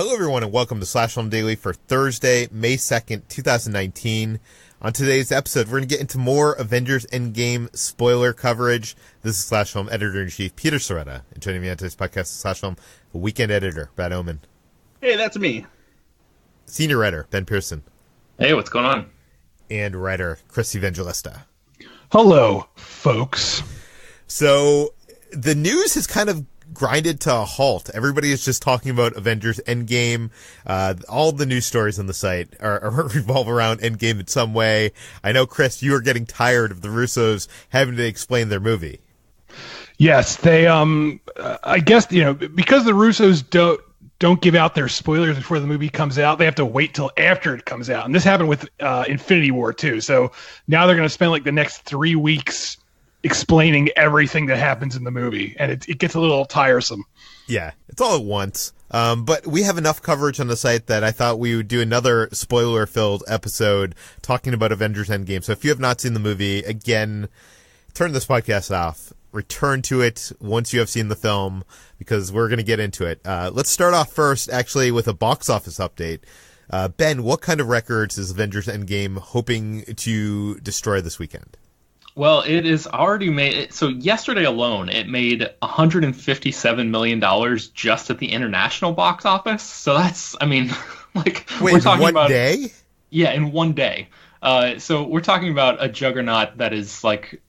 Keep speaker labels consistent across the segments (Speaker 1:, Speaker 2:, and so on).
Speaker 1: Hello, everyone, and welcome to Slash Film Daily for Thursday, May 2nd, 2019. On today's episode, we're going to get into more Avengers Endgame spoiler coverage. This is Slash Film Editor-in-Chief Peter Sciretta, and joining me on today's podcast is Slash Film Weekend Editor, Brad Oman.
Speaker 2: Hey, that's me.
Speaker 1: Senior Writer, Ben Pearson.
Speaker 3: Hey, what's going on?
Speaker 1: And Writer, Chris Evangelista.
Speaker 4: Hello, folks.
Speaker 1: So, the news has kind of grinded to a halt. Everybody is just talking about Avengers Endgame. All the news stories on the site are revolve around Endgame in some way. I know, Chris, you are getting tired of the Russos having to explain their movie.
Speaker 4: Yes, they, I guess, because the Russos don't give out their spoilers before the movie comes out, they have to wait till after it comes out. And this happened with Infinity War, too. So now they're going to spend like the next 3 weeks explaining everything that happens in the movie, and it gets a little tiresome.
Speaker 1: Yeah, it's all at once. But we have enough coverage on the site that I thought we would do another spoiler-filled episode talking about Avengers Endgame. So if you have not seen the movie, again, turn this podcast off. Return to it once you have seen the film, because we're going to get into it. Let's start off first, actually, with a box office update. Ben, what kind of records is Avengers Endgame hoping to destroy this weekend?
Speaker 3: Well, it is already made. So yesterday alone, it made $157 million just at the international box office. So that's,
Speaker 1: Wait,
Speaker 3: we're talking
Speaker 1: one
Speaker 3: about
Speaker 1: day?
Speaker 3: Yeah, in one day. So we're talking about a juggernaut that is like,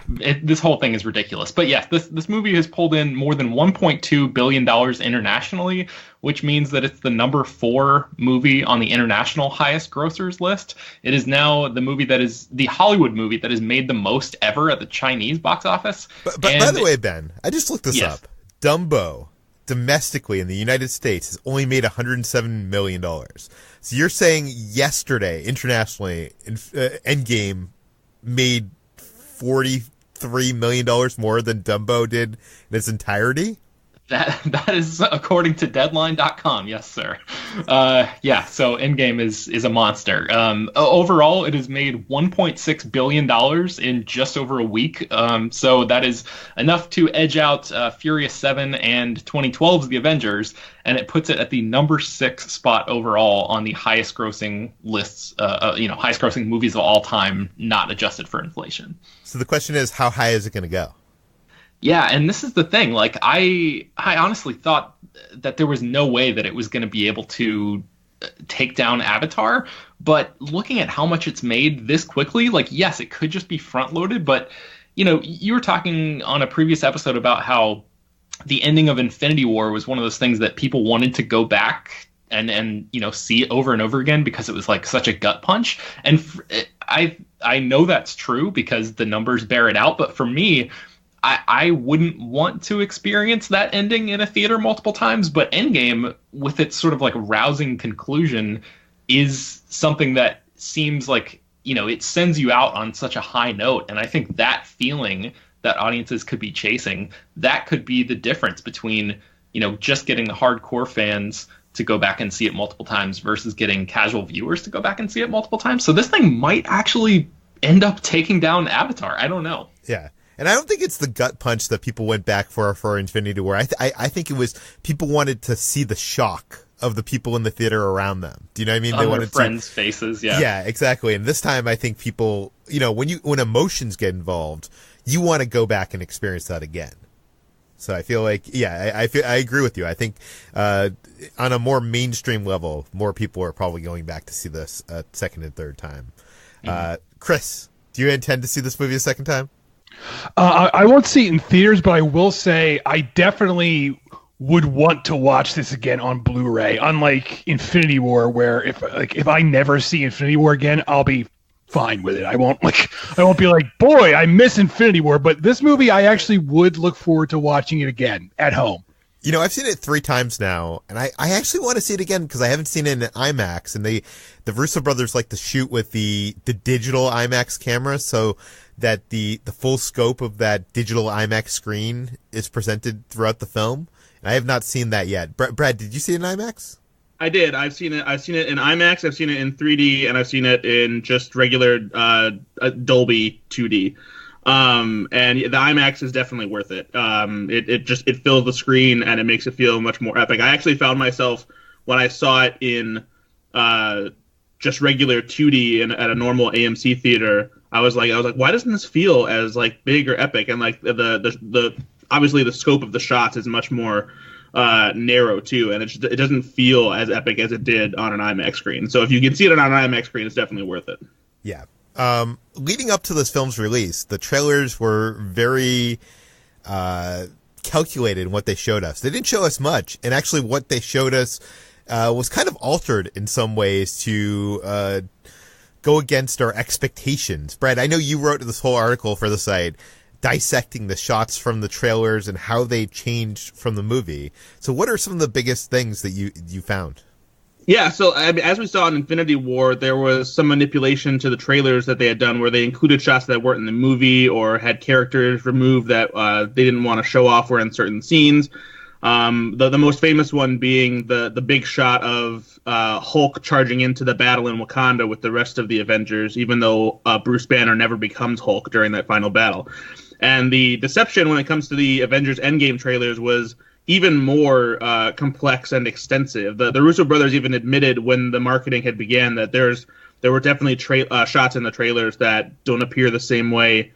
Speaker 3: this whole thing is ridiculous. But yes, this movie has pulled in more than $1.2 billion internationally, which means that it's the number 4 movie on the international highest grossers list. It is now the movie that is the Hollywood movie that has made the most ever at the Chinese box office.
Speaker 1: But by the way, Ben, I just looked this up. Dumbo, domestically in the United States, has only made $107 million. So you're saying yesterday, internationally, Endgame made $43 million more than Dumbo did in its entirety?
Speaker 3: That is according to Deadline.com, yes, sir. So Endgame is a monster. Overall, it has made $1.6 billion in just over a week. So that is enough to edge out Furious 7 and 2012's The Avengers, and it puts it at the number 6 spot overall on the highest grossing lists, highest grossing movies of all time, not adjusted for inflation.
Speaker 1: So the question is, how high is it going to go?
Speaker 3: Yeah, and this is the thing. Like, I honestly thought that there was no way that it was going to be able to take down Avatar. But looking at how much it's made this quickly, like, yes, it could just be front-loaded. But, you were talking on a previous episode about how the ending of Infinity War was one of those things that people wanted to go back and see it over and over again because it was like such a gut punch. And I know that's true because the numbers bear it out. But for me, I wouldn't want to experience that ending in a theater multiple times, but Endgame, with its sort of like rousing conclusion, is something that seems like, it sends you out on such a high note. And I think that feeling that audiences could be chasing, that could be the difference between, just getting the hardcore fans to go back and see it multiple times versus getting casual viewers to go back and see it multiple times. So this thing might actually end up taking down Avatar. I don't know.
Speaker 1: Yeah. And I don't think it's the gut punch that people went back for Infinity War. I think it was people wanted to see the shock of the people in the theater around them. Do you know what I mean?
Speaker 3: On
Speaker 1: they
Speaker 3: their
Speaker 1: wanted
Speaker 3: friends' faces, yeah.
Speaker 1: Yeah, exactly. And this time I think people, when emotions get involved, you want to go back and experience that again. So I feel like, I agree with you. I think on a more mainstream level, more people are probably going back to see this a second and third time. Chris, do you intend to see this movie a second time?
Speaker 4: I won't see it in theaters, but I will say I definitely would want to watch this again on Blu-ray. Unlike Infinity War, where if I never see Infinity War again, I'll be fine with it. I won't be like, boy, I miss Infinity War. But this movie, I actually would look forward to watching it again at home.
Speaker 1: I've seen it 3 times now, and I actually want to see it again because I haven't seen it in IMAX, and the Russo brothers like to shoot with the digital IMAX camera so that the full scope of that digital IMAX screen is presented throughout the film. And I have not seen that yet. Brad, did you see it in IMAX?
Speaker 2: I did. I've seen it in IMAX, I've seen it in 3D, and I've seen it in just regular Dolby 2D. And the IMAX is definitely worth it. It fills the screen and it makes it feel much more epic. I actually found myself when I saw it in just regular 2D and at a normal AMC theater, I was like, why doesn't this feel as like big or epic? And like the obviously the scope of the shots is much more narrow too, and it doesn't feel as epic as it did on an IMAX screen. So if you can see it on an IMAX screen, it's definitely worth it.
Speaker 1: Yeah. Leading up to this film's release, the trailers were very calculated in what they showed us. They didn't show us much, and actually what they showed us was kind of altered in some ways to go against our expectations. Brad, I know you wrote this whole article for the site dissecting the shots from the trailers and how they changed from the movie. So what are some of the biggest things that you found?
Speaker 2: Yeah, so I mean, as we saw in Infinity War, there was some manipulation to the trailers that they had done where they included shots that weren't in the movie or had characters removed that they didn't want to show off or in certain scenes. The most famous one being the big shot of Hulk charging into the battle in Wakanda with the rest of the Avengers, even though Bruce Banner never becomes Hulk during that final battle. And the deception when it comes to the Avengers Endgame trailers was even more complex and extensive. The Russo brothers even admitted when the marketing had began that there were definitely shots in the trailers that don't appear the same way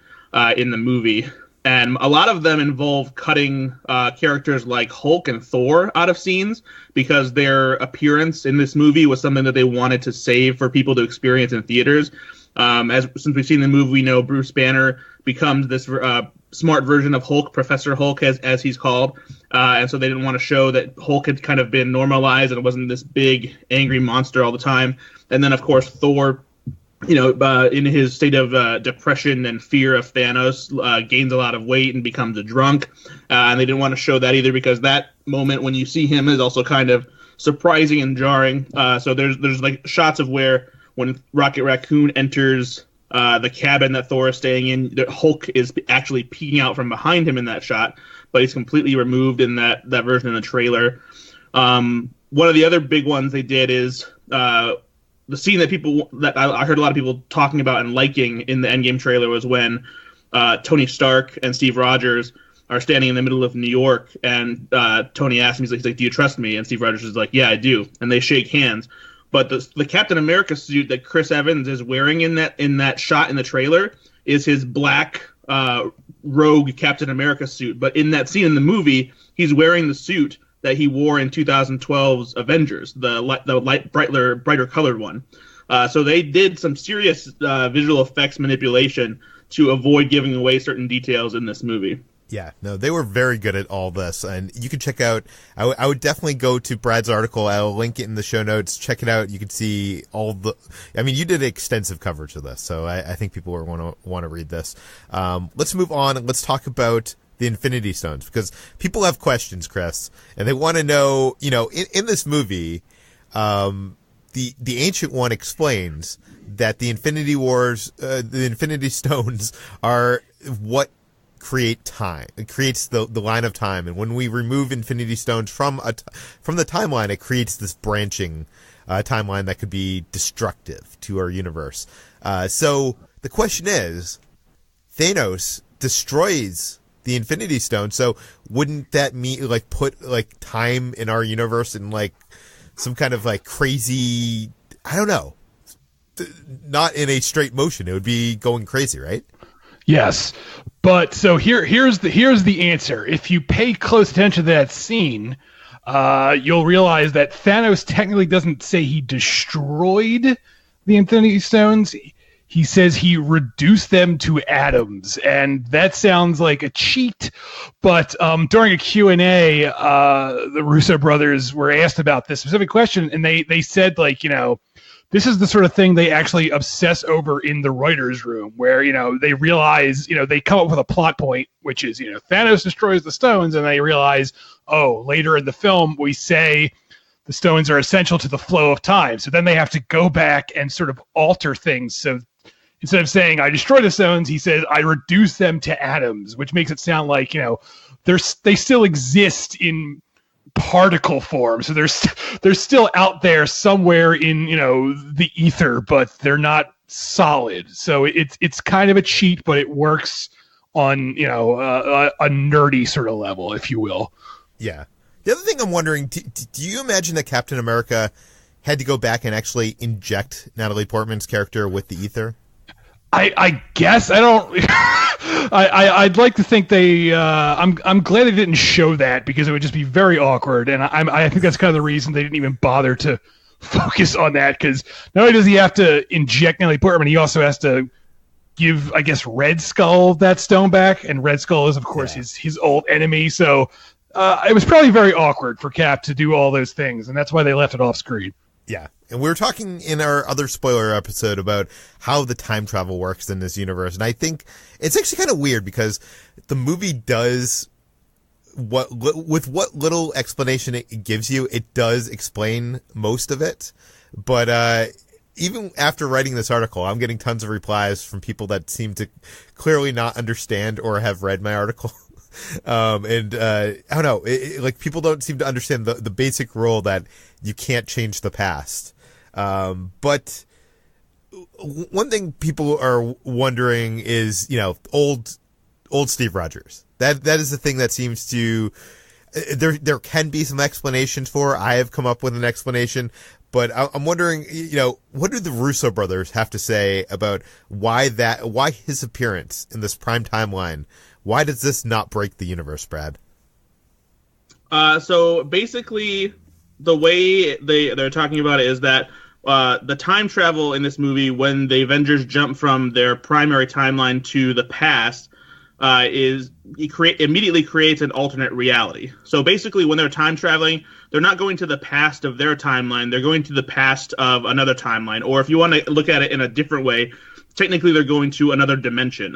Speaker 2: in the movie. And a lot of them involve cutting characters like Hulk and Thor out of scenes because their appearance in this movie was something that they wanted to save for people to experience in theaters. Since we've seen the movie, we know Bruce Banner becomes this smart version of Hulk, Professor Hulk, as he's called. And so they didn't want to show that Hulk had kind of been normalized and it wasn't this big, angry monster all the time. And then, of course, Thor, in his state of depression and fear of Thanos, gains a lot of weight and becomes a drunk. And they didn't want to show that either because that moment when you see him is also kind of surprising and jarring. So there's like shots of where when Rocket Raccoon enters the cabin that Thor is staying in, the Hulk is actually peeking out from behind him in that shot, but he's completely removed in that version of the trailer. One of the other big ones they did is the scene that I heard a lot of people talking about and liking in the Endgame trailer was when Tony Stark and Steve Rogers are standing in the middle of New York, and Tony asks him, he's like, "Do you trust me?" And Steve Rogers is like, "Yeah, I do." And they shake hands. But the Captain America suit that Chris Evans is wearing in that shot in the trailer is his black rogue Captain America suit. But in that scene in the movie, he's wearing the suit that he wore in 2012's Avengers, the brighter colored one. So they did some serious visual effects manipulation to avoid giving away certain details in this movie.
Speaker 1: Yeah, no, they were very good at all this, and you can check out, I would definitely go to Brad's article. I'll link it in the show notes. Check it out. You can see you did extensive coverage of this, so I think people will want to read this. Let's move on and let's talk about the Infinity Stones, because people have questions, Chris, and they want to know, in this movie, the Ancient One explains that the Infinity Stones are what create time. It creates the line of time, and when we remove Infinity Stones from the timeline, it creates this branching timeline that could be destructive to our universe. So the question is, Thanos destroys the Infinity Stone, so wouldn't that mean put time in our universe in some kind of crazy, I don't know, not in a straight motion? It would be going crazy, right?
Speaker 4: Yes, but so here's the answer. If you pay close attention to that scene, you'll realize that Thanos technically doesn't say he destroyed the Infinity Stones. He says he reduced them to atoms, and that sounds like a cheat. But during a Q&A, the Russo brothers were asked about this specific question, and they said, this is the sort of thing they actually obsess over in the writer's room, where, they realize, they come up with a plot point, which is, Thanos destroys the stones, and they realize, later in the film, we say the stones are essential to the flow of time. So then they have to go back and sort of alter things. So instead of saying, I destroy the stones, he says, I reduce them to atoms, which makes it sound like, they still exist in particle form. So they're still out there somewhere in, the ether, but they're not solid. So it's kind of a cheat, but it works on, a nerdy sort of level, if you will.
Speaker 1: Yeah. The other thing I'm wondering, do you imagine that Captain America had to go back and actually inject Natalie Portman's character with the ether?
Speaker 4: I guess I don't. I'd like to think they. I'm glad they didn't show that because it would just be very awkward, and I think that's kind of the reason they didn't even bother to focus on that. Because not only does he have to inject Natalie Portman, he also has to give, I guess, Red Skull that stone back, and Red Skull is, of course, his old enemy. So it was probably very awkward for Cap to do all those things, and that's why they left it off screen.
Speaker 1: Yeah. And we were talking in our other spoiler episode about how the time travel works in this universe. And I think it's actually kind of weird because the movie does with what little explanation it gives you, it does explain most of it. But, even after writing this article, I'm getting tons of replies from people that seem to clearly not understand or have read my article. I don't know, like people don't seem to understand the basic rule that you can't change the past. But one thing people are wondering is, old Steve Rogers. That is the thing that seems to, there can be some explanations for. I have come up with an explanation, but I'm wondering, what do the Russo brothers have to say about why his appearance in this prime timeline? Why does this not break the universe, Brad?
Speaker 2: So basically, the way they're talking about it is that the time travel in this movie, when the Avengers jump from their primary timeline to the past, immediately creates an alternate reality. So basically, when they're time traveling, they're not going to the past of their timeline; they're going to the past of another timeline. Or if you want to look at it in a different way, technically they're going to another dimension.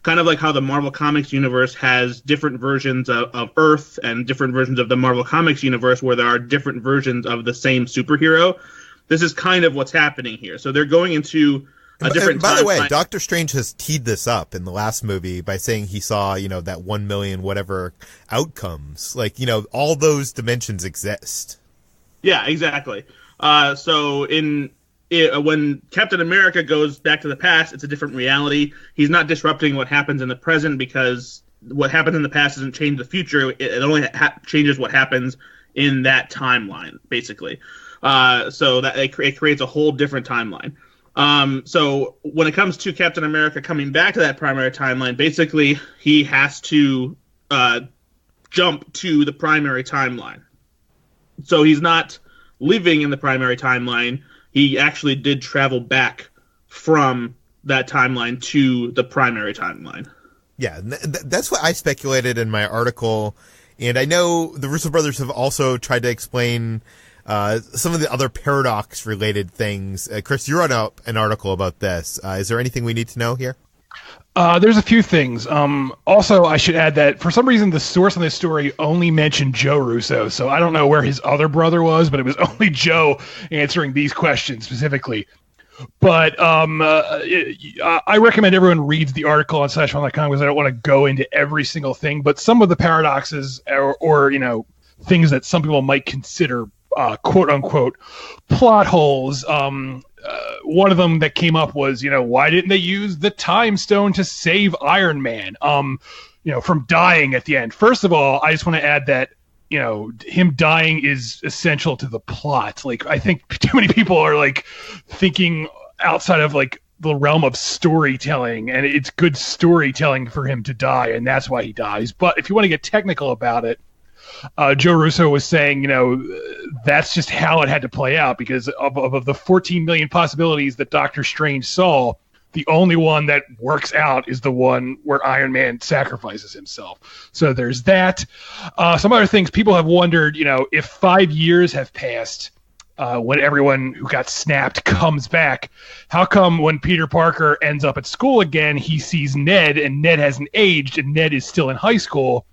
Speaker 2: Kind of like how the Marvel Comics universe has different versions of Earth and different versions of the Marvel Comics universe where there are different versions of the same superhero. This is kind of what's happening here. So they're going into a different
Speaker 1: By the way, Doctor Strange has teed this up in the last movie by saying he saw, that 1 million whatever outcomes. Like, all those dimensions exist.
Speaker 2: Yeah, exactly. When Captain America goes back to the past, it's a different reality. He's not disrupting what happens in the present because what happens in the past doesn't change the future. It only changes what happens in that timeline, basically. So that it creates a whole different timeline. So when it comes to Captain America coming back to that primary timeline, basically he has to jump to the primary timeline. So he's not living in the primary timeline. He actually did travel back from that timeline to the primary timeline.
Speaker 1: Yeah, that's what I speculated in my article. And I know the Russo brothers have also tried to explain some of the other paradox-related things. Chris, you wrote up an article about this. Is there anything we need to know here?
Speaker 4: There's a few things. Also, I should add that for some reason the source on this story only mentioned Joe Russo, so I don't know where his other brother was, but it was only Joe answering these questions specifically. But I recommend everyone reads the article on /1.com because I don't want to go into every single thing, but some of the paradoxes or things that some people might consider quote unquote plot holes. One of them that came up was, why didn't they use the time stone to save Iron Man, from dying at the end? First of all, I just want to add that, him dying is essential to the plot. Like, I think too many people are thinking outside of the realm of storytelling, and it's good storytelling for him to die, and that's why he dies. But if you want to get technical about it, Joe Russo was saying, that's just how it had to play out because of the 14 million possibilities that Doctor Strange saw, the only one that works out is the one where Iron Man sacrifices himself. So there's that. Some other things people have wondered, if 5 years have passed when everyone who got snapped comes back, how come when Peter Parker ends up at school again, he sees Ned and Ned hasn't aged and Ned is still in high school?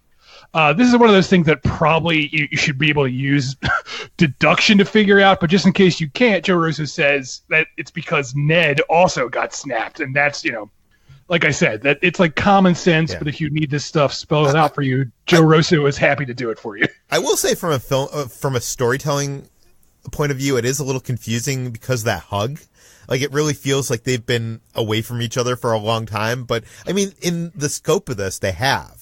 Speaker 4: This is one of those things that probably you should be able to use deduction to figure out, but just in case you can't, Joe Russo says that it's because Ned also got snapped, and that's, like I said, that it's like common sense, but if you need this stuff spelled out for you, Joe Russo is happy to do it for you.
Speaker 1: I will say from a storytelling point of view, it is a little confusing because that hug. It really feels like they've been away from each other for a long time, but, I mean, in the scope of this, they have.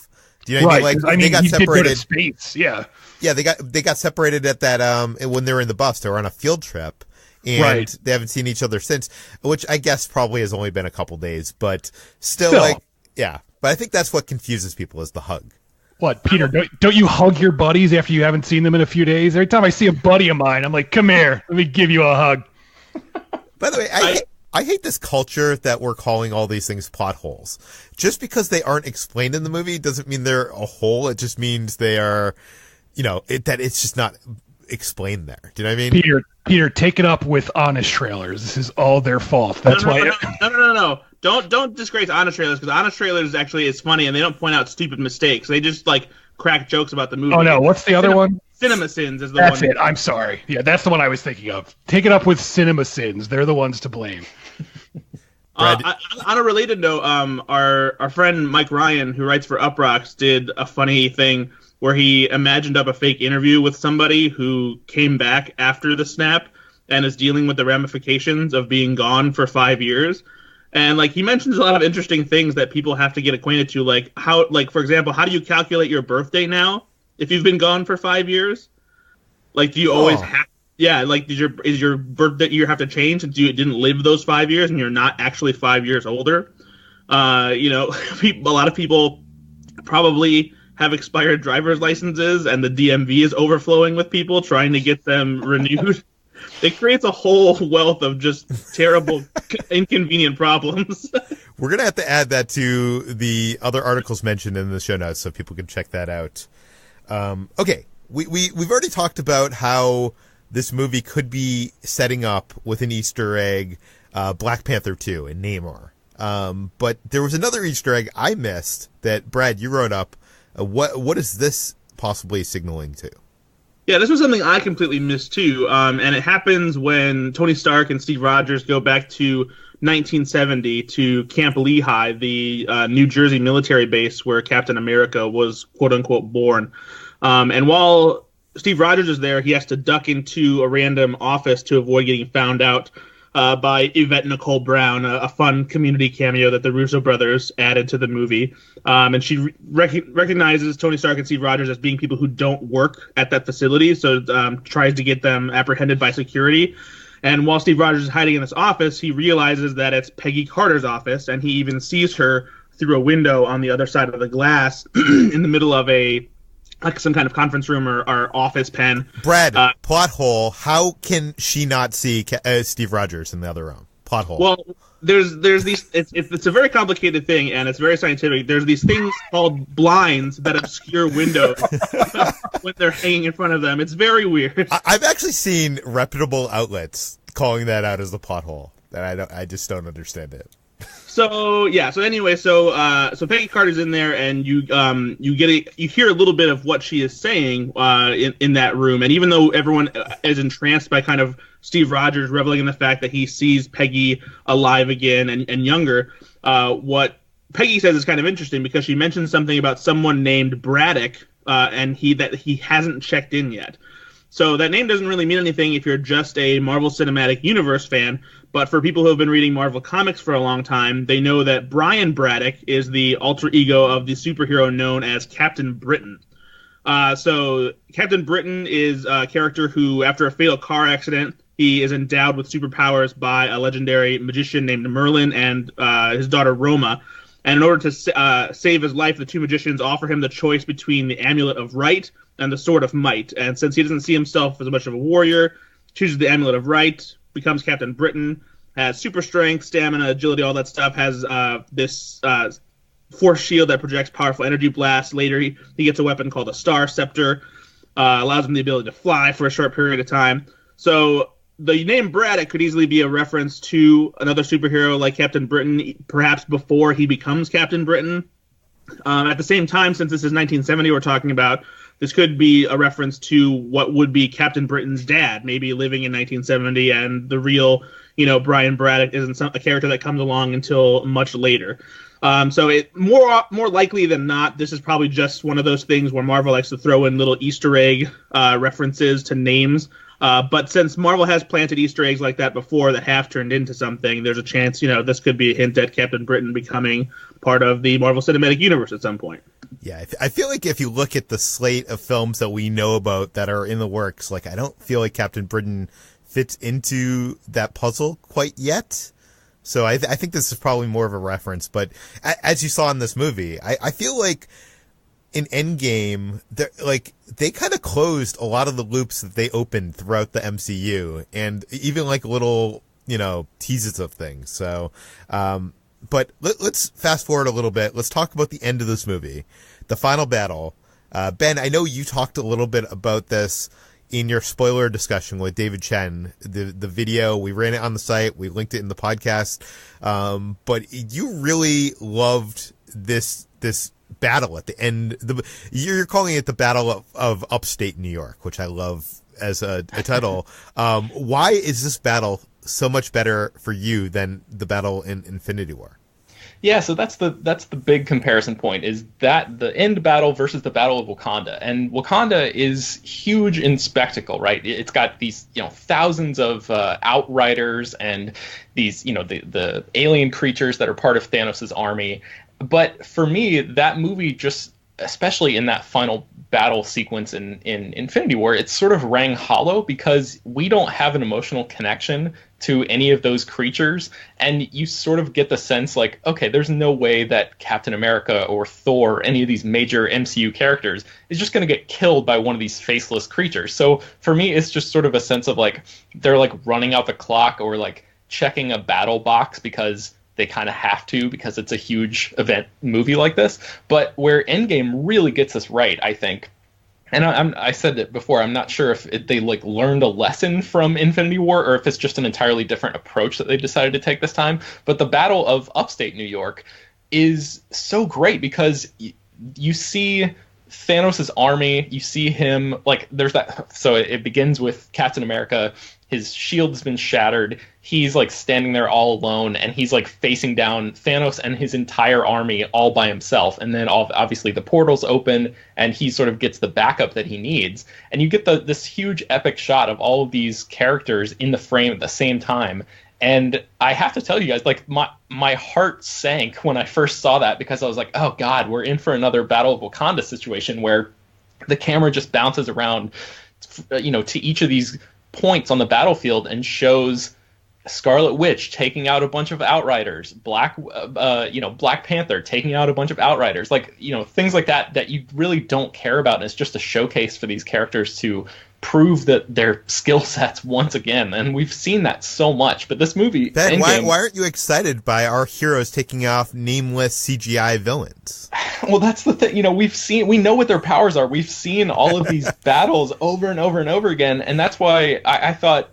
Speaker 1: Do you know what I mean? Like, they got
Speaker 4: he did go
Speaker 1: separated.
Speaker 4: to space, yeah.
Speaker 1: Yeah, they got separated at that when they were in the bus. They were on a field trip, and they haven't seen each other since. Which I guess probably has only been a couple days, but still, like, yeah. But I think that's what confuses people is the hug.
Speaker 4: What, Peter? Don't you hug your buddies after you haven't seen them in a few days? Every time I see a buddy of mine, I'm like, come here, let me give you a hug.
Speaker 1: By the way, I hate this culture that we're calling all these things plot holes. Just because they aren't explained in the movie doesn't mean they're a hole. It just means they are, that it's just not explained there. Do you know what I mean? Peter, take it up with Honest Trailers. This is all their fault. That's why.
Speaker 2: No. Don't disgrace Honest Trailers, because Honest Trailers actually is funny, and they don't point out stupid mistakes. They just crack jokes about the movie.
Speaker 4: Oh no, what's the other one?
Speaker 2: Cinema Sins is the one.
Speaker 4: That's it. I'm sorry. Yeah, that's the one I was thinking of. Take it up with Cinema Sins. They're the ones to blame.
Speaker 2: On a related note, our friend Mike Ryan, who writes for Uprocks, did a funny thing where he imagined up a fake interview with somebody who came back after the snap and is dealing with the ramifications of being gone for 5 years. And he mentions a lot of interesting things that people have to get acquainted to, for example, how do you calculate your birthday now if you've been gone for 5 years? Do you always have? Yeah, is your birthday year have to change since you didn't live those 5 years and you're not actually 5 years older? A lot of people probably have expired driver's licenses, and the DMV is overflowing with people trying to get them renewed. It creates a whole wealth of just terrible, inconvenient problems.
Speaker 1: We're going to have to add that to the other articles mentioned in the show notes so people can check that out. Okay, we've already talked about how this movie could be setting up with an Easter egg, Black Panther 2 and Namor. But there was another Easter egg I missed that, Brad, you wrote up. What is this possibly signaling to?
Speaker 2: Yeah, this was something I completely missed too, and it happens when Tony Stark and Steve Rogers go back to 1970 to Camp Lehigh, the New Jersey military base where Captain America was quote-unquote born. And while Steve Rogers is there, he has to duck into a random office to avoid getting found out by Yvette Nicole Brown, a fun community cameo that the Russo brothers added to the movie. And she recognizes Tony Stark and Steve Rogers as being people who don't work at that facility, so tries to get them apprehended by security. And while Steve Rogers is hiding in this office, he realizes that it's Peggy Carter's office, and he even sees her through a window on the other side of the glass in the middle of some kind of conference room or office pen.
Speaker 1: Brad, plot hole. How can she not see Steve Rogers in the other room? Plot hole.
Speaker 2: Well, there's these. It's a very complicated thing, and it's very scientific. There's these things called blinds that obscure windows when they're hanging in front of them. It's very weird.
Speaker 1: I've actually seen reputable outlets calling that out as the plot hole. That I just don't understand it.
Speaker 2: So Peggy Carter's in there, and you hear a little bit of what she is saying in that room, and even though everyone is entranced by kind of Steve Rogers reveling in the fact that he sees Peggy alive again and younger, what Peggy says is kind of interesting because she mentions something about someone named Braddock, and he hasn't checked in yet. So that name doesn't really mean anything if you're just a Marvel Cinematic Universe fan, but for people who have been reading Marvel Comics for a long time, they know that Brian Braddock is the alter ego of the superhero known as Captain Britain. So Captain Britain is a character who, after a fatal car accident, he is endowed with superpowers by a legendary magician named Merlin and his daughter Roma. And in order to save his life, the two magicians offer him the choice between the Amulet of Right and the Sword of Might. And since he doesn't see himself as much of a warrior, chooses the Amulet of Right, becomes Captain Britain, has super strength, stamina, agility, all that stuff, has this force shield that projects powerful energy blasts. Later, he gets a weapon called a Star Scepter, allows him the ability to fly for a short period of time. So the name Braddock could easily be a reference to another superhero like Captain Britain, perhaps before he becomes Captain Britain. At the same time, since this is 1970 we're talking about, this could be a reference to what would be Captain Britain's dad, maybe living in 1970, and the real, Brian Braddock isn't a character that comes along until much later. So it more likely than not, this is probably just one of those things where Marvel likes to throw in little Easter egg references to names. But since Marvel has planted Easter eggs like that before that have turned into something, there's a chance, this could be a hint at Captain Britain becoming part of the Marvel Cinematic Universe at some point.
Speaker 1: Yeah, I feel like if you look at the slate of films that we know about that are in the works, like I don't feel like Captain Britain fits into that puzzle quite yet. So I think this is probably more of a reference. But as you saw in this movie, I feel like in Endgame, they kind of closed a lot of the loops that they opened throughout the MCU, and even like little, teases of things. So, but let's fast forward a little bit. Let's talk about the end of this movie, the final battle. Ben, I know you talked a little bit about this in your spoiler discussion with David Chen. The video, we ran it on the site, we linked it in the podcast. But you really loved this battle at the end. You're calling it the Battle of Upstate New York, which I love as a title. Why is this battle so much better for you than the battle in Infinity War?
Speaker 3: Yeah, so that's the big comparison point, is that the end battle versus the Battle of Wakanda. And Wakanda is huge in spectacle, right? It's got these, thousands of outriders and these, the alien creatures that are part of Thanos' army. But for me, that movie just, especially in that final battle sequence in Infinity War, it sort of rang hollow because we don't have an emotional connection to any of those creatures, and you sort of get the sense like, okay, there's no way that Captain America or Thor or any of these major MCU characters is just going to get killed by one of these faceless creatures. So for me, it's just sort of a sense of like they're like running out the clock or like checking a battle box because they kind of have to, because it's a huge event movie like this. But where Endgame really gets us right, I think, and I said it before, I'm not sure if they like learned a lesson from Infinity War or if it's just an entirely different approach that they decided to take this time. But the Battle of Upstate New York is so great because you see Thanos' army, you see him, like, there's that, so it begins with Captain America, his shield's been shattered, he's like standing there all alone, and he's like facing down Thanos and his entire army all by himself, and then obviously the portals open, and he sort of gets the backup that he needs, and you get this huge epic shot of all of these characters in the frame at the same time. And I have to tell you guys, like, my heart sank when I first saw that, because I was like, oh God, we're in for another Battle of Wakanda situation where the camera just bounces around, to each of these points on the battlefield and shows Scarlet Witch taking out a bunch of Outriders, Black Panther taking out a bunch of Outriders, like, things like that you really don't care about. And it's just a showcase for these characters to prove that their skill sets once again, and we've seen that so much. But this movie,
Speaker 1: Ben, why aren't you excited by our heroes taking off nameless CGI villains?
Speaker 3: Well, that's the thing. We know what their powers are. We've seen all of these battles over and over and over again, and that's why I thought,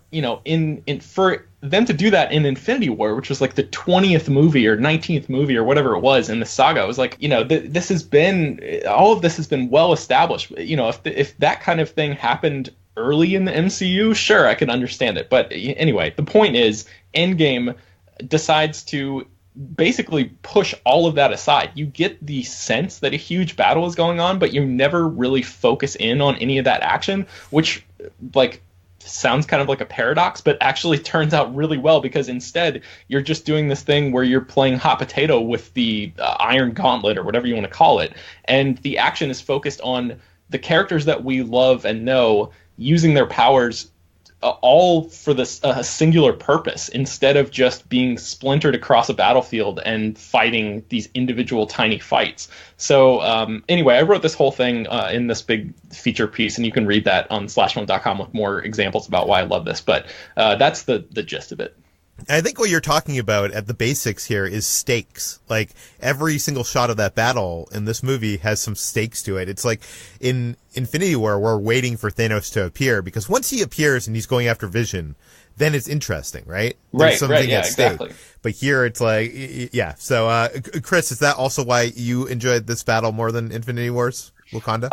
Speaker 3: for them to do that in Infinity War, which was like the 20th movie or 19th movie or whatever it was in the saga, it was like, this has been, all of this has been well established. If that kind of thing happened early in the MCU, sure, I can understand it. But anyway, the point is, Endgame decides to basically push all of that aside. You get the sense that a huge battle is going on, but you never really focus in on any of that action, which, like, sounds kind of like a paradox, but actually turns out really well, because instead you're just doing this thing where you're playing hot potato with the Iron Gauntlet or whatever you want to call it, and the action is focused on the characters that we love and know using their powers all for this singular purpose, instead of just being splintered across a battlefield and fighting these individual tiny fights. So anyway, I wrote this whole thing in this big feature piece, and you can read that on slashfilm.com with more examples about why I love this. But that's the gist of it.
Speaker 1: I think what you're talking about at the basics here is stakes. Like, every single shot of that battle in this movie has some stakes to it. It's like in Infinity War, we're waiting for Thanos to appear, because once he appears and he's going after Vision, then it's interesting, right? There's something at stake.
Speaker 3: Exactly.
Speaker 1: But here it's like, yeah. So, Chris, is that also why you enjoyed this battle more than Infinity War's Wakanda?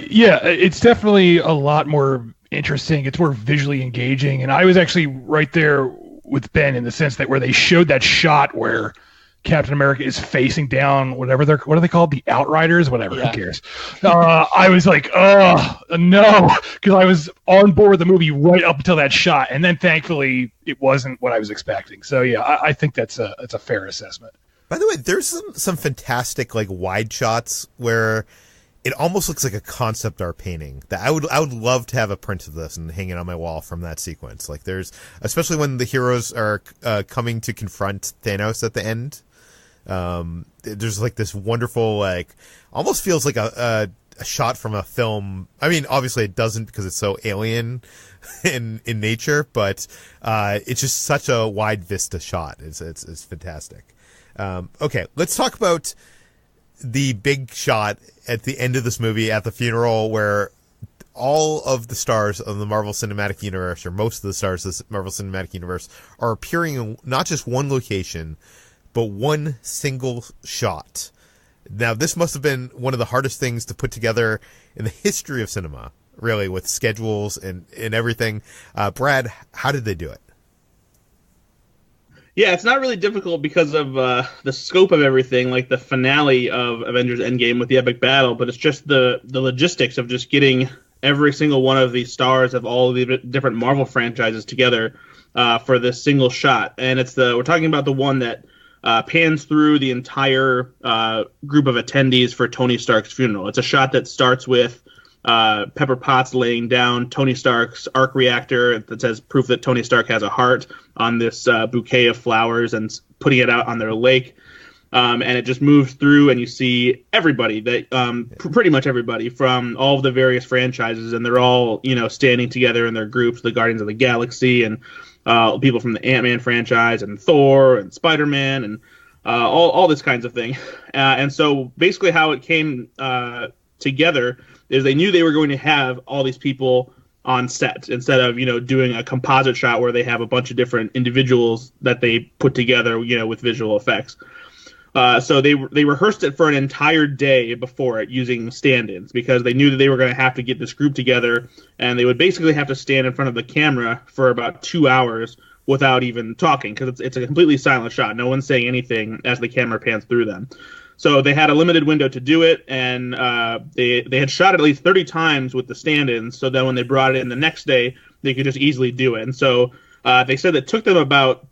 Speaker 4: Yeah, it's definitely a lot more interesting. It's more visually engaging. And I was actually right there with Ben in the sense that where they showed that shot where Captain America is facing down what are they called? The Outriders? Whatever,
Speaker 3: yeah.
Speaker 4: Who cares? I was like, oh, no, because I was on board with the movie right up until that shot. And then thankfully it wasn't what I was expecting. So yeah, I think it's a fair assessment.
Speaker 1: By the way, there's some fantastic like wide shots where it almost looks like a concept art painting. That I would love to have a print of this and hang it on my wall from that sequence. Like there's, especially when the heroes are coming to confront Thanos at the end. There's like this wonderful, like, almost feels like a shot from a film. I mean, obviously it doesn't because it's so alien in nature, but it's just such a wide vista shot. It's fantastic. Okay, let's talk about the big shot at the end of this movie at the funeral where all of the stars of the Marvel Cinematic Universe, or most of the stars of the Marvel Cinematic Universe, are appearing in not just one location, but one single shot. Now, this must have been one of the hardest things to put together in the history of cinema, really, with schedules and everything. Brad, how did they do it?
Speaker 2: Yeah, it's not really difficult because of the scope of everything, like the finale of Avengers Endgame with the epic battle, but it's just the logistics of just getting every single one of these stars of all of the different Marvel franchises together for this single shot. And we're talking about the one that pans through the entire group of attendees for Tony Stark's funeral. It's a shot that starts with Pepper Potts laying down Tony Stark's arc reactor that says proof that Tony Stark has a heart on this bouquet of flowers and putting it out on their lake. And it just moves through and you see everybody that pretty much everybody from all of the various franchises, and they're all, standing together in their groups, the Guardians of the Galaxy and people from the Ant-Man franchise and Thor and Spider-Man and all this kinds of thing. And so basically how it came together is they knew they were going to have all these people on set instead of, doing a composite shot where they have a bunch of different individuals that they put together, with visual effects. So they rehearsed it for an entire day before it using stand-ins because they knew that they were going to have to get this group together, and they would basically have to stand in front of the camera for about 2 hours without even talking because it's a completely silent shot. No one's saying anything as the camera pans through them. So they had a limited window to do it, and they had shot at least 30 times with the stand-ins, so then when they brought it in the next day, they could just easily do it. And so they said it took them about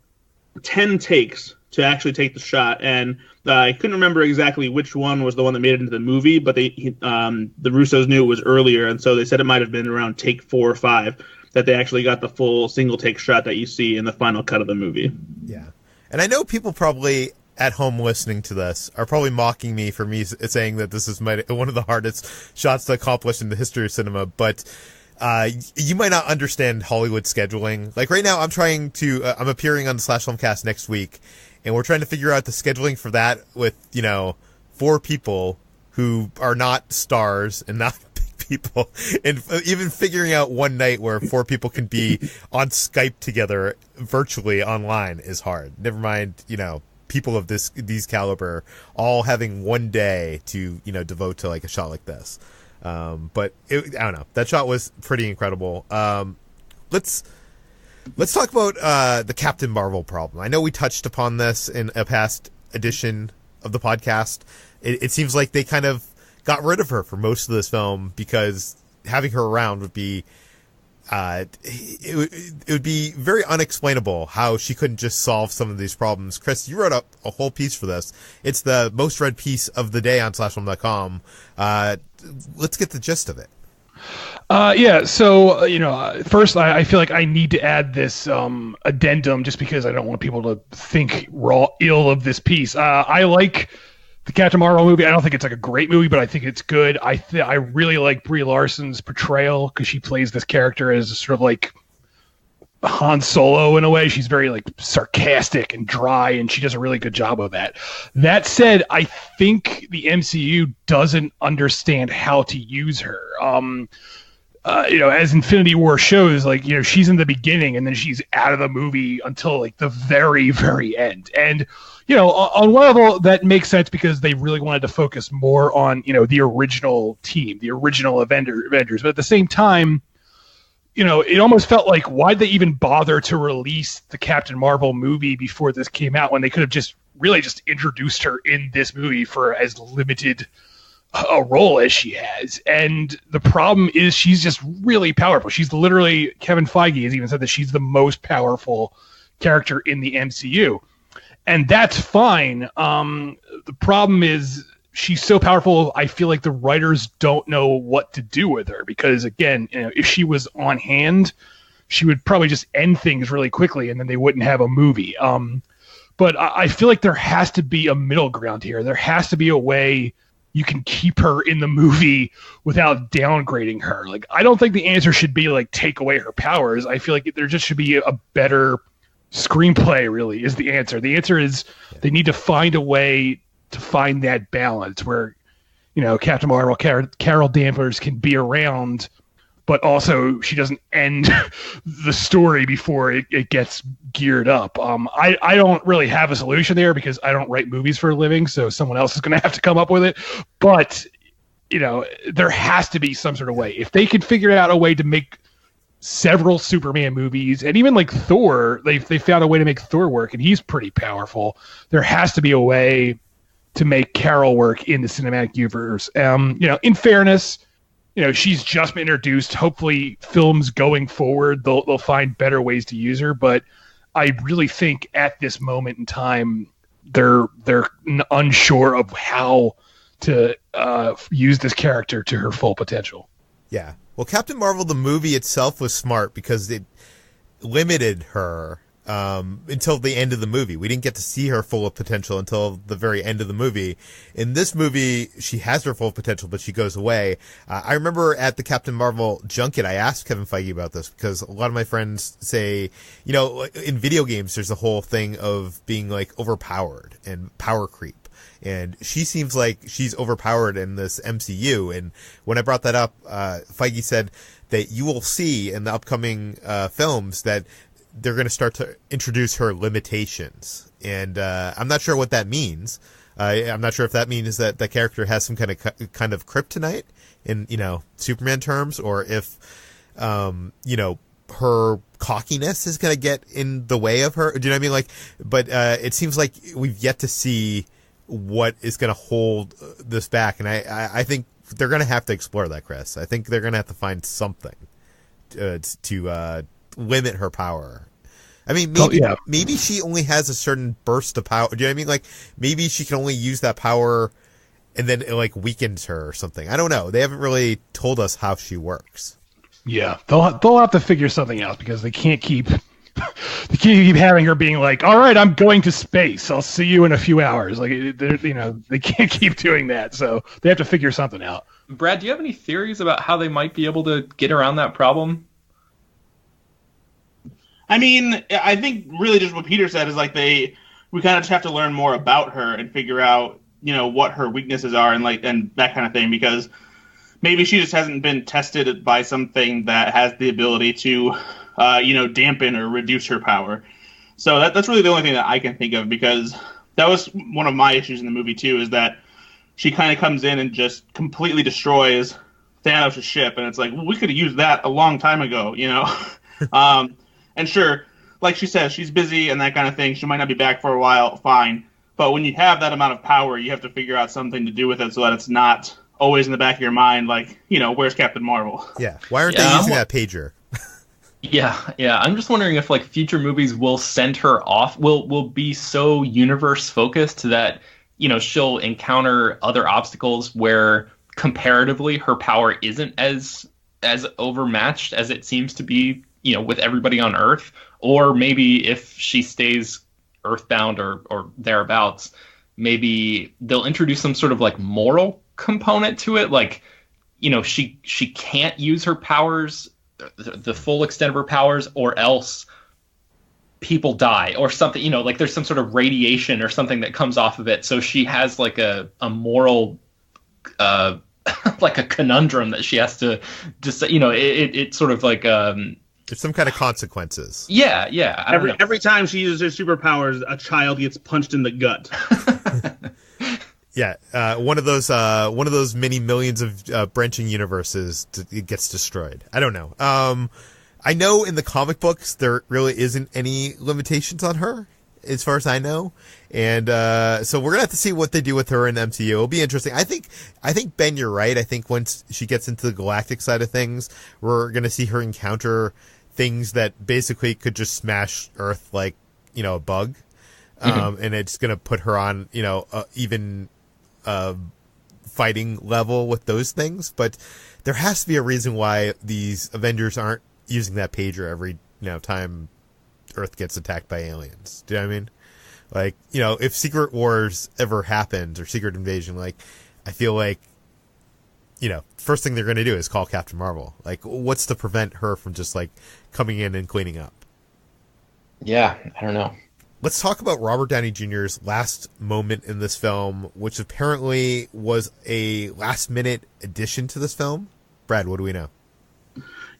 Speaker 2: 10 takes to actually take the shot, and I couldn't remember exactly which one was the one that made it into the movie, but the Russos knew it was earlier, and so they said it might have been around take 4 or 5 that they actually got the full single-take shot that you see in the final cut of the movie.
Speaker 1: Yeah. And I know people probably at home listening to this are probably mocking me for me saying that this is one of the hardest shots to accomplish in the history of cinema, but you might not understand Hollywood scheduling. Like right now, I'm appearing on the Slash Filmcast next week, and we're trying to figure out the scheduling for that with, 4 people who are not stars and not big people, and even figuring out one night where 4 people can be on Skype together virtually online is hard. Never mind, people of these caliber all having one day to devote to like a shot like this. But I don't know, that shot was pretty incredible. Let's talk about the Captain Marvel problem. I know we touched upon this in a past edition of the podcast. It seems like they kind of got rid of her for most of this film because having her around would be it would be very unexplainable how she couldn't just solve some of these problems. Chris, you wrote up a whole piece for this. It's the most read piece of the day on slashfilm.com. Let's get the gist of it.
Speaker 4: So, first I feel like I need to add this addendum just because I don't want people to think ill of this piece. I like the Captain Marvel movie. I don't think it's like a great movie, but I think it's good. I really like Brie Larson's portrayal because she plays this character as sort of like Han Solo in a way. She's very like sarcastic and dry, and she does a really good job of that. That said, I think the MCU doesn't understand how to use her. As Infinity War shows, like, she's in the beginning and then she's out of the movie until like the very, very end. And, on one level that makes sense because they really wanted to focus more on, the original team, the original Avengers. But at the same time, it almost felt like, why'd they even bother to release the Captain Marvel movie before this came out when they could have just introduced her in this movie for as limited a role as she has. And the problem is she's just really powerful. She's literally, Kevin Feige has even said that she's the most powerful character in the MCU. and that's fine. The problem is she's so powerful. I feel like the writers don't know what to do with her because, again, if she was on hand, she would probably just end things really quickly, and then they wouldn't have a movie. But I feel like there has to be a middle ground here. There has to be a way you can keep her in the movie without downgrading her. Like, I don't think the answer should be like take away her powers. I feel like there just should be a better screenplay, really, is the answer. The answer is they need to find a way to find that balance where, Captain Marvel, Carol Danvers can be around, but also she doesn't end the story before it gets geared up. I don't really have a solution there because I don't write movies for a living, so someone else is going to have to come up with it. But, there has to be some sort of way. If they could figure out a way to make several Superman movies, and even like Thor, they found a way to make Thor work, and he's pretty powerful. There has to be a way to make Carol work in the cinematic universe. In fairness, she's just been introduced. Hopefully, films going forward, they'll find better ways to use her. But I really think at this moment in time, they're unsure of how to use this character to her full potential.
Speaker 1: Yeah. Well, Captain Marvel, the movie itself was smart because it limited her until the end of the movie. We didn't get to see her full of potential until the very end of the movie. In this movie, she has her full potential, but she goes away. I remember at the Captain Marvel junket, I asked Kevin Feige about this because a lot of my friends say, in video games, there's a whole thing of being like overpowered and power creep. And she seems like she's overpowered in this MCU. And when I brought that up, Feige said that you will see in the upcoming films that they're going to start to introduce her limitations. And I'm not sure what that means. I'm not sure if that means that the character has some kind of kryptonite in, Superman terms, or if, her cockiness is going to get in the way of her. Do you know what I mean? Like, but it seems like we've yet to see what is going to hold this back. And I think they're going to have to explore that, Chris. I think they're going to have to find something to limit her power. I mean, maybe she only has a certain burst of power. Do you know what I mean? Like, maybe she can only use that power and then it like weakens her or something. I don't know. They haven't really told us how she works.
Speaker 4: Yeah, they'll have to figure something out because they can't keep having her being like, all right, I'm going to space. I'll see you in a few hours. Like, they can't keep doing that. So they have to figure something out.
Speaker 3: Brad, do you have any theories about how they might be able to get around that problem?
Speaker 2: I mean, I think really just what Peter said is like we kind of just have to learn more about her and figure out, what her weaknesses are and that kind of thing, because maybe she just hasn't been tested by something that has the ability to, dampen or reduce her power. So that's really the only thing that I can think of, because that was one of my issues in the movie too, is that she kind of comes in and just completely destroys Thanos' ship, and it's like, well, we could have used that a long time ago, And sure, like she says, she's busy and that kind of thing. She might not be back for a while, fine. But when you have that amount of power, you have to figure out something to do with it so that it's not always in the back of your mind, like, where's Captain Marvel?
Speaker 1: Yeah. Why aren't they using that pager?
Speaker 3: Yeah. I'm just wondering if like future movies will send her off, will be so universe focused that, she'll encounter other obstacles where comparatively her power isn't as overmatched as it seems to be, with everybody on Earth. Or maybe if she stays earthbound or thereabouts, maybe they'll introduce some sort of like moral component to it. Like, she can't use her powers, the full extent of her powers, or else people die or something, like there's some sort of radiation or something that comes off of it. So she has like a moral, like a conundrum that she has to just, it's sort of like,
Speaker 1: there's some kind of consequences.
Speaker 3: Yeah.
Speaker 2: Every time she uses her superpowers, a child gets punched in the gut.
Speaker 1: Yeah, one of those many millions of branching universes it gets destroyed. I don't know. I know in the comic books there really isn't any limitations on her, as far as I know, and so we're gonna have to see what they do with her in the MCU. It'll be interesting. I think Ben, you're right. I think once she gets into the galactic side of things, we're gonna see her encounter things that basically could just smash Earth like a bug. and it's going to put her on, even fighting level with those things. But there has to be a reason why these Avengers aren't using that pager every time Earth gets attacked by aliens. Do you know what I mean? Like, if Secret Wars ever happens or Secret Invasion, like, I feel like, first thing they're going to do is call Captain Marvel. Like, what's to prevent her from just, like, coming in and cleaning up?
Speaker 3: Yeah, I don't know.
Speaker 1: Let's talk about Robert Downey Jr.'s last moment in this film, which apparently was a last-minute addition to this film. Brad, what do we know?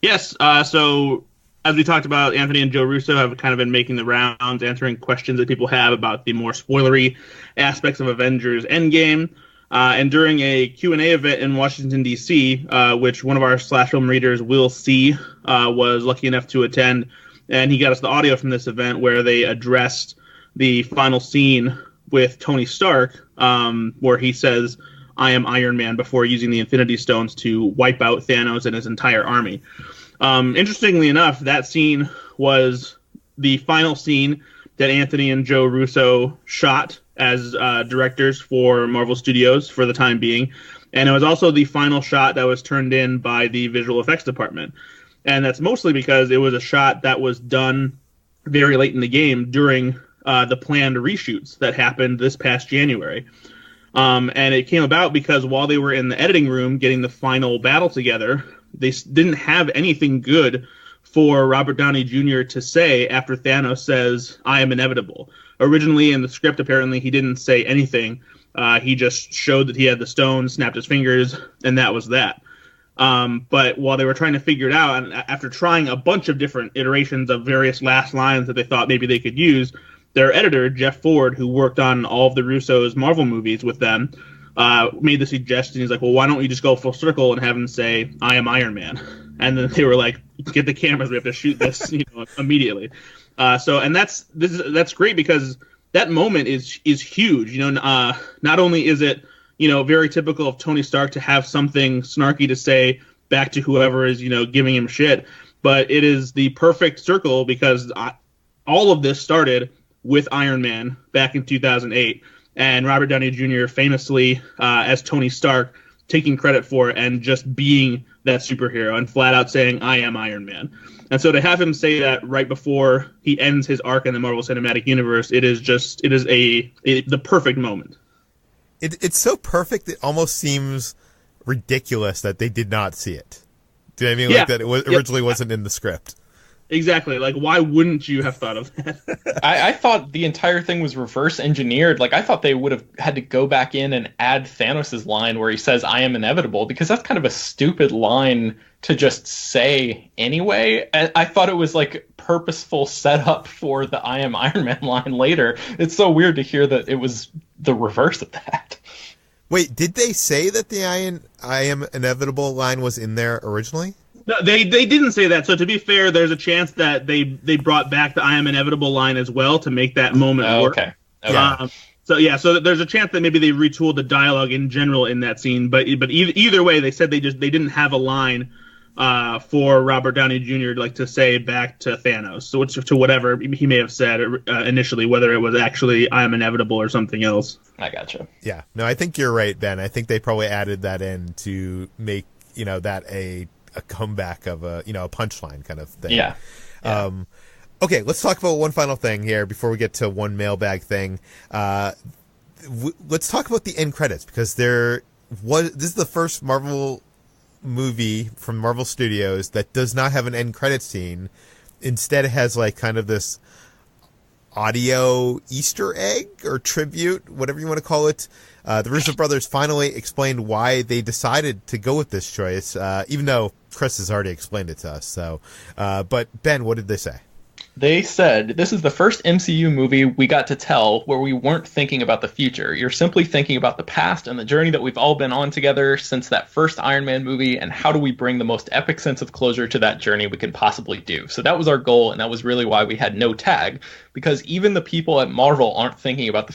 Speaker 2: Yes, so as we talked about, Anthony and Joe Russo have kind of been making the rounds, answering questions that people have about the more spoilery aspects of Avengers Endgame. And during a Q&A event in Washington, D.C., which one of our Slash Film readers, Will C., was lucky enough to attend, and he got us the audio from this event where they addressed the final scene with Tony Stark, where he says, "I am Iron Man," before using the Infinity Stones to wipe out Thanos and his entire army. Interestingly enough, that scene was the final scene that Anthony and Joe Russo shot as directors for Marvel Studios for the time being. And it was also the final shot that was turned in by the visual effects department. And that's mostly because it was a shot that was done very late in the game during the planned reshoots that happened this past January. And it came about because while they were in the editing room getting the final battle together, they didn't have anything good for Robert Downey Jr. to say after Thanos says, "I am inevitable." Originally in the script, apparently he didn't say anything. He just showed that he had the stone, snapped his fingers, and that was that. But while they were trying to figure it out, and after trying a bunch of different iterations of various last lines that they thought maybe they could use, their editor, Jeff Ford, who worked on all of the Russo's Marvel movies with them, made the suggestion. He's like, "Well, why don't you just go full circle and have him say, 'I am Iron Man'?" And then they were like, "Get the cameras, we have to shoot this immediately." And that's great because that moment is huge. Not only is it very typical of Tony Stark to have something snarky to say back to whoever is giving him shit, but it is the perfect circle because all of this started with Iron Man back in 2008, and Robert Downey Jr. famously as Tony Stark taking credit for it and just being that superhero and flat out saying, "I am Iron Man." And so to have him say that right before he ends his arc in the Marvel Cinematic Universe, it is the perfect moment.
Speaker 1: It's so perfect it almost seems ridiculous that they did not see it. Do you know what I mean?
Speaker 2: Yeah.
Speaker 1: Like that it originally wasn't in the script.
Speaker 2: Exactly. Like, why wouldn't you have thought of that?
Speaker 3: I thought the entire thing was reverse engineered. Like, I thought they would have had to go back in and add Thanos' line where he says, "I am inevitable," because that's kind of a stupid line to just say anyway. And I thought it was like purposeful setup for the "I am Iron Man" line later. It's so weird to hear that it was the reverse of that.
Speaker 1: Wait, did they say that the I am inevitable line was in there originally?
Speaker 2: No, they didn't say that. So to be fair, there's a chance that they brought back the "I am inevitable" line as well to make that moment work.
Speaker 3: Okay.
Speaker 2: So there's a chance that maybe they retooled the dialogue in general in that scene. But either way, they said they didn't have a line for Robert Downey Jr. to say back to Thanos, so to whatever he may have said initially, whether it was actually "I am inevitable" or something else.
Speaker 3: I gotcha.
Speaker 1: Yeah. No, I think you're right, Ben. I think they probably added that in to make that a comeback of a punchline kind of thing.
Speaker 3: Yeah.
Speaker 1: Okay, let's talk about one final thing here before we get to one mailbag thing. Let's talk about the end credits because this is the first Marvel movie from Marvel Studios that does not have an end credits scene. Instead, it has like kind of this audio Easter egg or tribute, whatever you want to call it. The Russo brothers finally explained why they decided to go with this choice, even though Chris has already explained it to us. So, but Ben, what did they say?
Speaker 3: They said, "This is the first MCU movie we got to tell where we weren't thinking about the future. You're simply thinking about the past and the journey that we've all been on together since that first Iron Man movie, and how do we bring the most epic sense of closure to that journey we can possibly do." So that was our goal, and that was really why we had no tag, because even the people at Marvel aren't thinking about the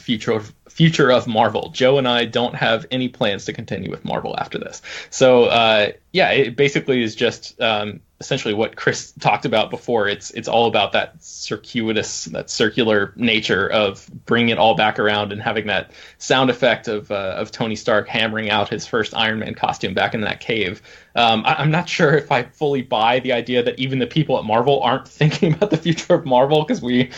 Speaker 3: future of Marvel. Joe and I don't have any plans to continue with Marvel after this. So it basically is just essentially what Chris talked about before. It's all about that circular nature of bringing it all back around and having that sound effect of Tony Stark hammering out his first Iron Man costume back in that cave. I'm not sure if I fully buy the idea that even the people at Marvel aren't thinking about the future of Marvel, because we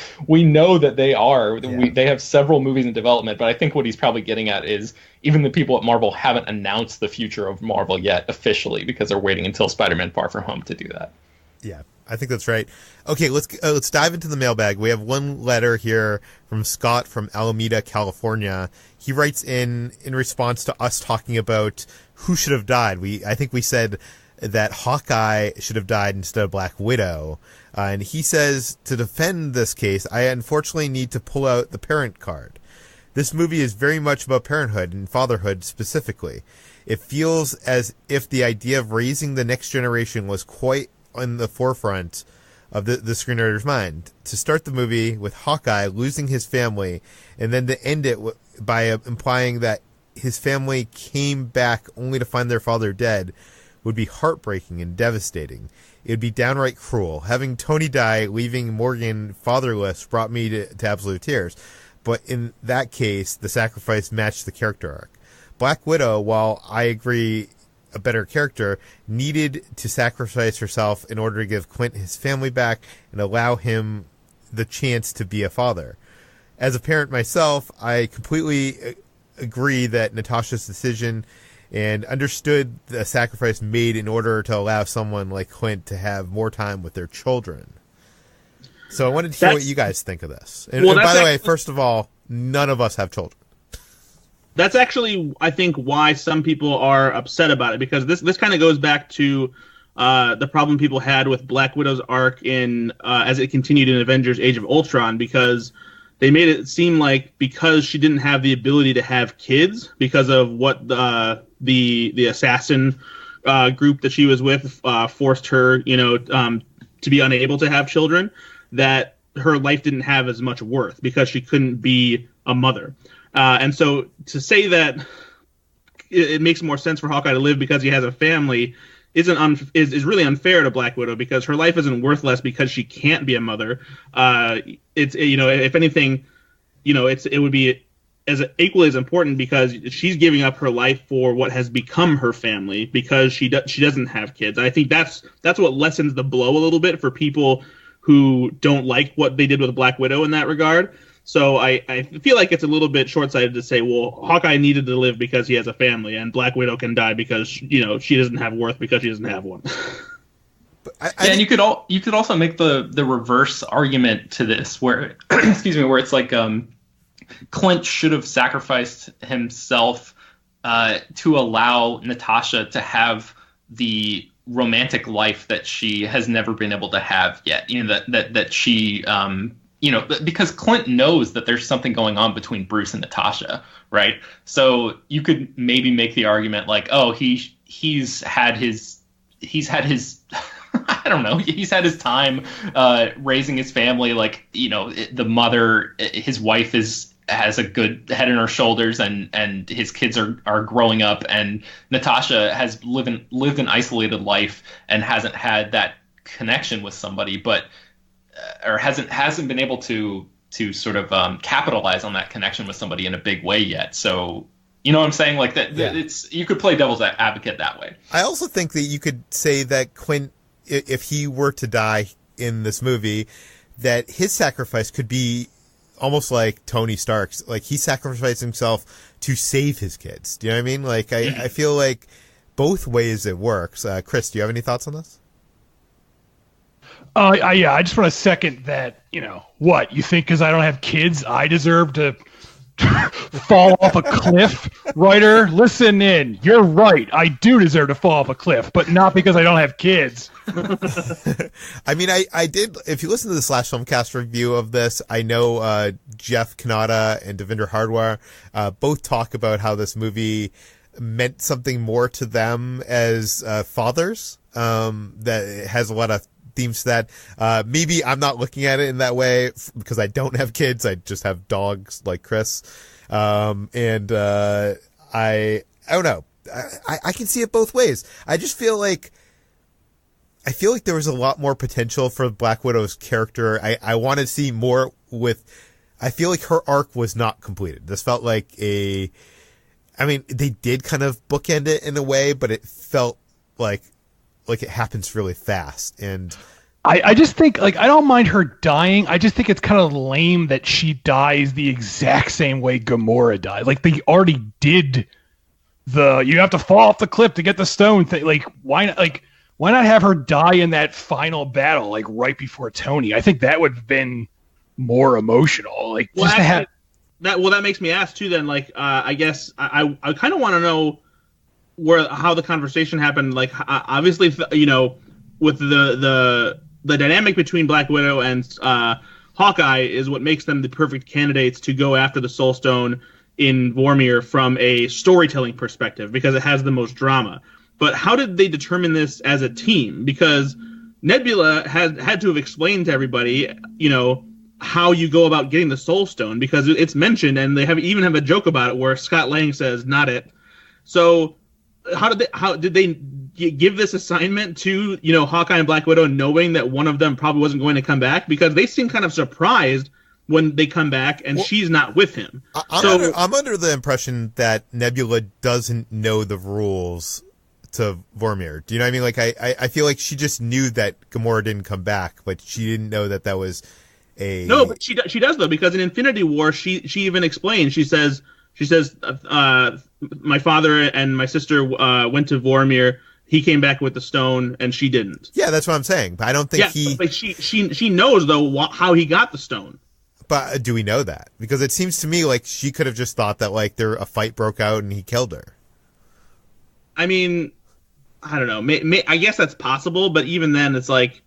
Speaker 3: know that they are. Yeah. They have several movies in development, but I think what he's probably getting at is even the people at Marvel haven't announced the future of Marvel yet officially, because they're waiting until Spider-Man Far From Home to do that.
Speaker 1: Yeah, I think that's right. Okay, let's dive into the mailbag. We have one letter here from Scott from Alameda, California. He writes in response to us talking about who should have died. I think we said that Hawkeye should have died instead of Black Widow. And he says, to defend this case, I unfortunately need to pull out the parent card. This movie is very much about parenthood and fatherhood specifically. It feels as if the idea of raising the next generation was quite in the forefront of the screenwriter's mind. To start the movie with Hawkeye losing his family, and then to end it by implying that his family came back only to find their father dead, would be heartbreaking and devastating. It would be downright cruel. Having Tony die, leaving Morgan fatherless, brought me to absolute tears. But in that case, the sacrifice matched the character arc. Black Widow, while I agree a better character, needed to sacrifice herself in order to give Clint his family back and allow him the chance to be a father. As a parent myself, I completely agree that Natasha's decision and understood the sacrifice made in order to allow someone like Clint to have more time with their children. So I wanted to hear what you guys think of this. And by the way, first of all, none of us have children.
Speaker 2: That's actually, I think, why some people are upset about it, because this kind of goes back to the problem people had with Black Widow's arc in as it continued in Avengers: Age of Ultron, because they made it seem like because she didn't have the ability to have kids because of what the assassin group that she was with forced her, to be unable to have children, that her life didn't have as much worth because she couldn't be a mother. And so to say that it makes more sense for Hawkeye to live because he has a family is really unfair to Black Widow, because her life isn't worth less because she can't be a mother. It's if anything, it would be as equally as important, because she's giving up her life for what has become her family because she doesn't have kids. I think that's what lessens the blow a little bit for people who don't like what they did with Black Widow in that regard. So I feel like it's a little bit short-sighted to say, well, Hawkeye needed to live because he has a family, and Black Widow can die because she doesn't have worth because she doesn't have one.
Speaker 3: And you could also make the reverse argument to this, where where it's like Clint should have sacrificed himself to allow Natasha to have the romantic life that she has never been able to have yet. That she because Clint knows that there's something going on between Bruce and Natasha, right? So you could maybe make the argument like, oh, he's had his I don't know, he's had his time raising his family, like, the mother, his wife has a good head on her shoulders, and his kids are growing up, and Natasha has lived an isolated life and hasn't had that connection with somebody, but or hasn't been able to sort of capitalize on that connection with somebody in a big way yet. So, you know what I'm saying? Like that, yeah. You could play devil's advocate that way.
Speaker 1: I also think that you could say that Clint, if he were to die in this movie, that his sacrifice could be almost like Tony Stark's. Like, he sacrificed himself to save his kids. Do you know what I mean? Like, I feel like both ways it works. Chris, do you have any thoughts on this?
Speaker 4: I just want to second that. What you think? Because I don't have kids, I deserve to fall off a cliff? Writer, listen in. You're right. I do deserve to fall off a cliff, but not because I don't have kids.
Speaker 1: I mean, I did. If you listen to the Slash Filmcast review of this, I know Jeff Kanata and Devinder Hardwar both talk about how this movie meant something more to them as fathers. That it has a lot of themes to that. Maybe I'm not looking at it in that way because I don't have kids. I just have dogs like Chris. I don't know. I can see it both ways. I just feel like there was a lot more potential for Black Widow's character. I want to see more with. I feel like her arc was not completed. This felt like they did kind of bookend it in a way, but it felt like it happens really fast. And
Speaker 4: I just think, like, I don't mind her dying. I just think it's kind of lame that she dies the exact same way Gamora died. Like, they already did you have to fall off the cliff to get the stone thing. Like, why not have her die in that final battle, like, right before Tony? I think that would have been more emotional. Like,
Speaker 2: well, actually, that makes me ask too. Then, like, I guess I kind of want to know how the conversation happened. Like, obviously, you know, with the dynamic between Black Widow and Hawkeye is what makes them the perfect candidates to go after the Soul Stone in Vormir from a storytelling perspective, because it has the most drama. But how did they determine this as a team? Because Nebula had to have explained to everybody, you know, how you go about getting the Soul Stone, because it's mentioned, and they even have a joke about it where Scott Lang says, "Not it." So how did they give this assignment to, you know, Hawkeye and Black Widow, knowing that one of them probably wasn't going to come back? Because they seem kind of surprised when they come back and she's not with him.
Speaker 1: I'm under the impression that Nebula doesn't know the rules to Vormir. Do you know what I mean? Like, I feel like she just knew that Gamora didn't come back, but she didn't know that was a... No,
Speaker 2: but she does, though, because in Infinity War, she even explains, she says, my father and my sister went to Vormir. He came back with the stone, and she didn't.
Speaker 1: Yeah, that's what I'm saying. But I don't think
Speaker 2: But she knows, though, how he got the stone.
Speaker 1: But do we know that? Because it seems to me like she could have just thought that, like, a fight broke out and he killed her.
Speaker 2: I mean, I don't know. I guess that's possible, but even then, it's like,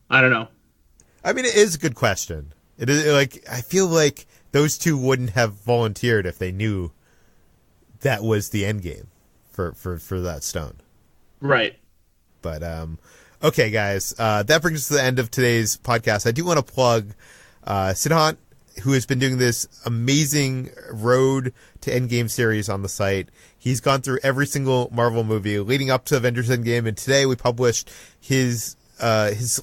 Speaker 2: I don't know.
Speaker 1: I mean, it is a good question. It is, like, I feel like those two wouldn't have volunteered if they knew that was the end game for that stone.
Speaker 2: Right.
Speaker 1: But, okay, guys, that brings us to the end of today's podcast. I do want to plug Sidhant, who has been doing this amazing Road to Endgame series on the site. He's gone through every single Marvel movie leading up to Avengers Endgame, and today we published his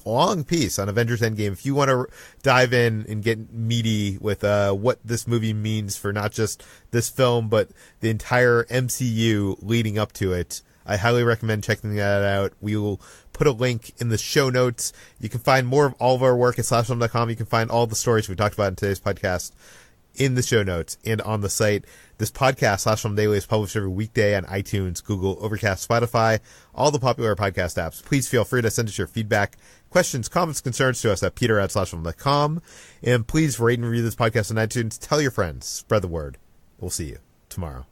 Speaker 1: long piece on Avengers Endgame. If you want to dive in and get meaty with what this movie means for not just this film, but the entire MCU leading up to it, I highly recommend checking that out. We will put a link in the show notes. You can find more of all of our work at slashfilm.com. You can find all the stories we talked about in today's podcast in the show notes and on the site. This podcast, Slash Film Daily, is published every weekday on iTunes, Google, Overcast, Spotify, all the popular podcast apps. Please feel free to send us your feedback, questions, comments, concerns to us at peter@slashfilm.com. And please rate and review this podcast on iTunes. Tell your friends. Spread the word. We'll see you tomorrow.